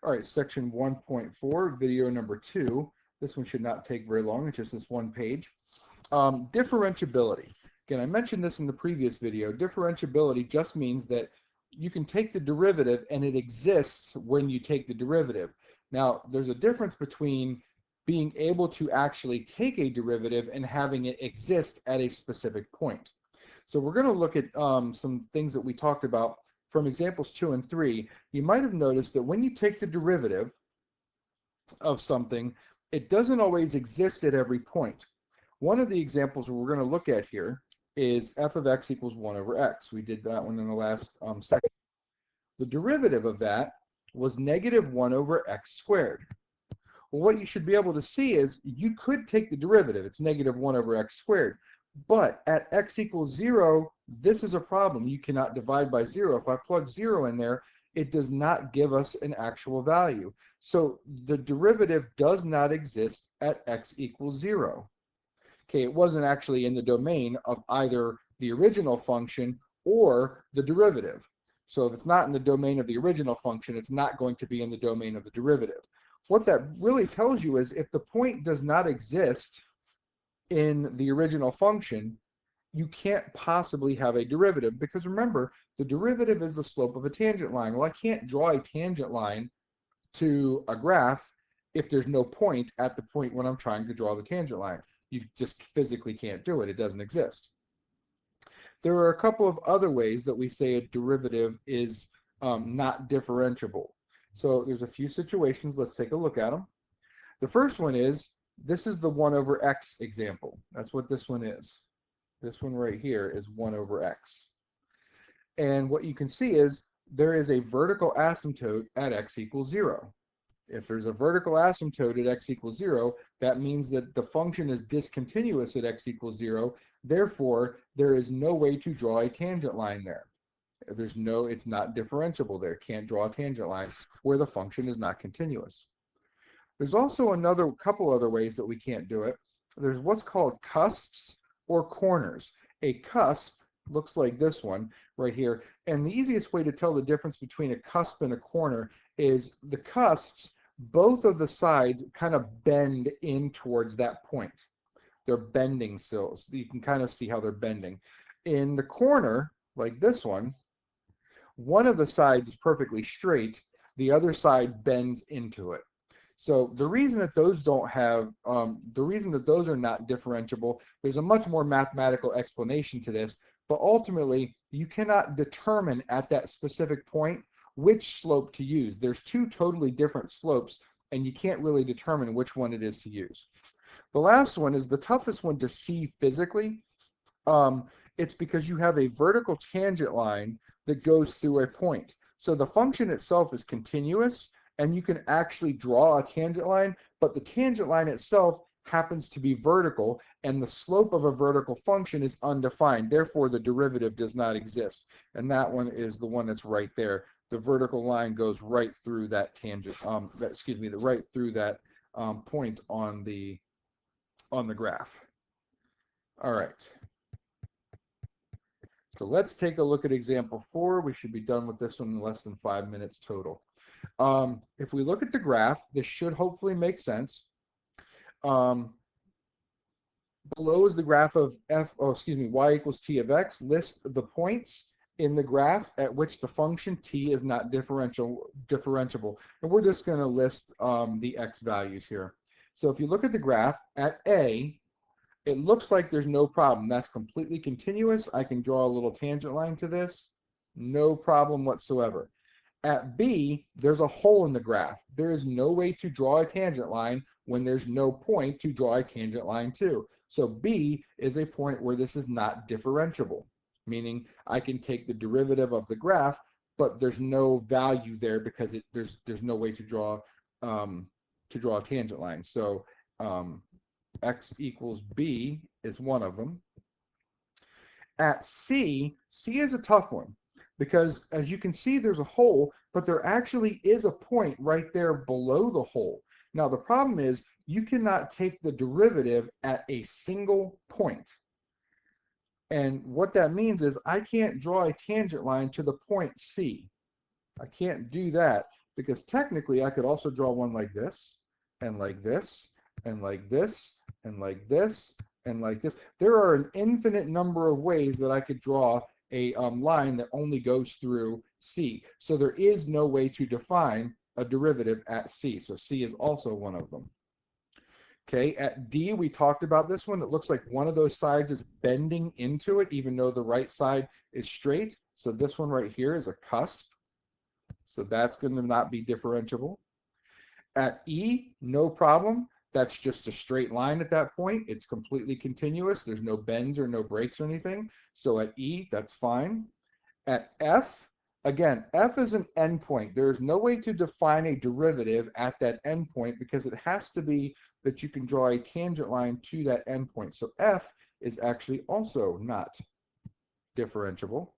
All right, section 1.4, video number 2. This one should not take very long. It's just this one page. Differentiability. Again, I mentioned this in the previous video. Differentiability just means that you can take the derivative and it exists when you take the derivative. Now, there's a difference between being able to actually take a derivative and having it exist at a specific point. So we're going to look at some things that we talked about from examples 2 and 3. You might have noticed that when you take the derivative of something, it doesn't always exist at every point. One of the examples we're going to look at here is f of x equals 1 over x. We did that one in the last section. The derivative of that was negative 1 over x squared. Well, what you should be able to see is you could take the derivative. It's negative 1 over x squared. But at x equals 0, this is a problem. You cannot divide by 0. If I plug 0 in there, it does not give us an actual value. So the derivative does not exist at x equals 0. Okay, it wasn't actually in the domain of either the original function or the derivative. So if it's not in the domain of the original function, it's not going to be in the domain of the derivative. What that really tells you is if the point does not exist in the original function, you can't possibly have a derivative, because remember, the derivative is the slope of a tangent line. Well, I can't draw a tangent line to a graph if there's no point at the point when I'm trying to draw the tangent line. You just physically can't do it. It doesn't exist. There are a couple of other ways that we say a derivative is not differentiable. So there's a few situations. Let's take a look at them. The first one is, this is the 1 over x example. That's what this one is. This one right here is 1 over x. And what you can see is there is a vertical asymptote at x equals 0. If there's a vertical asymptote at x equals 0, that means that the function is discontinuous at x equals 0. Therefore, there is no way to draw a tangent line there. It's not differentiable there. Can't draw a tangent line where the function is not continuous. There's also another couple other ways that we can't do it. There's what's called cusps or corners. A cusp looks like this one right here. And the easiest way to tell the difference between a cusp and a corner is the cusps, both of the sides kind of bend in towards that point. They're bending sills. You can kind of see how they're bending. In the corner, like this one of the sides is perfectly straight. The other side bends into it. So the reason that those don't have, the reason that those are not differentiable, there's a much more mathematical explanation to this, but ultimately you cannot determine at that specific point which slope to use. There's two totally different slopes, and you can't really determine which one it is to use. The last one is the toughest one to see physically. It's because you have a vertical tangent line that goes through a point. So the function itself is continuous, and you can actually draw a tangent line, but the tangent line itself happens to be vertical, and the slope of a vertical function is undefined. Therefore, the derivative does not exist. And that one is the one that's right there. The vertical line goes right through that tangent, right through that point on the graph. All right. So let's take a look at example 4. We should be done with this one in less than 5 minutes total. If we look at the graph, this should hopefully make sense. Below is the graph of y equals t of x. List the points in the graph at which the function t is not differentiable. And we're just going to list the x values here. So if you look at the graph, at A, it looks like there's no problem. That's completely continuous. I can draw a little tangent line to this. No problem whatsoever. At B, there's a hole in the graph. There is no way to draw a tangent line when there's no point to draw a tangent line to. So B is a point where this is not differentiable, meaning I can take the derivative of the graph, but there's no value there because there's no way to draw a tangent line. So x equals b is one of them. At C is a tough one because as you can see there's a hole, but there actually is a point right there below the hole. Now the problem is you cannot take the derivative at a single point. And what that means is I can't draw a tangent line to the point C. I can't do that because technically I could also draw one like this, and like this, and like this, and like this, and like this. There are an infinite number of ways that I could draw a line that only goes through C. So there is no way to define a derivative at C. So C is also one of them. Okay, at D, we talked about this one. It looks like one of those sides is bending into it, even though the right side is straight. So this one right here is a cusp. So that's going to not be differentiable. At E, no problem. That's just a straight line at that point. It's completely continuous. There's no bends or no breaks or anything. So at E, that's fine. At F, again, F is an endpoint. There's no way to define a derivative at that endpoint because it has to be that you can draw a tangent line to that endpoint. So F is actually also not differentiable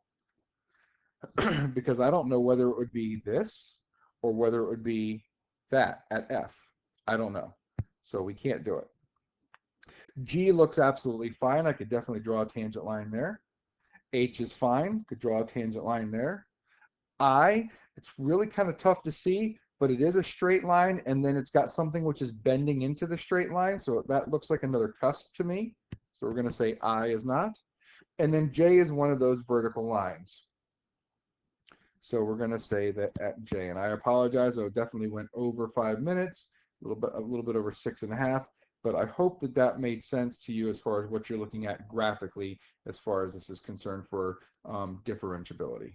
because I don't know whether it would be this or whether it would be that at F. I don't know. So we can't do it. G looks absolutely fine. I could definitely draw a tangent line there. H is fine. Could draw a tangent line there. I, it's really kind of tough to see, but it is a straight line, and then it's got something which is bending into the straight line, so that looks like another cusp to me. So we're going to say I is not. And then J is one of those vertical lines. So we're going to say that at J, and I apologize, I definitely went over 5 minutes, a little bit over 6.5, but I hope that that made sense to you as far as what you're looking at graphically as far as this is concerned for differentiability.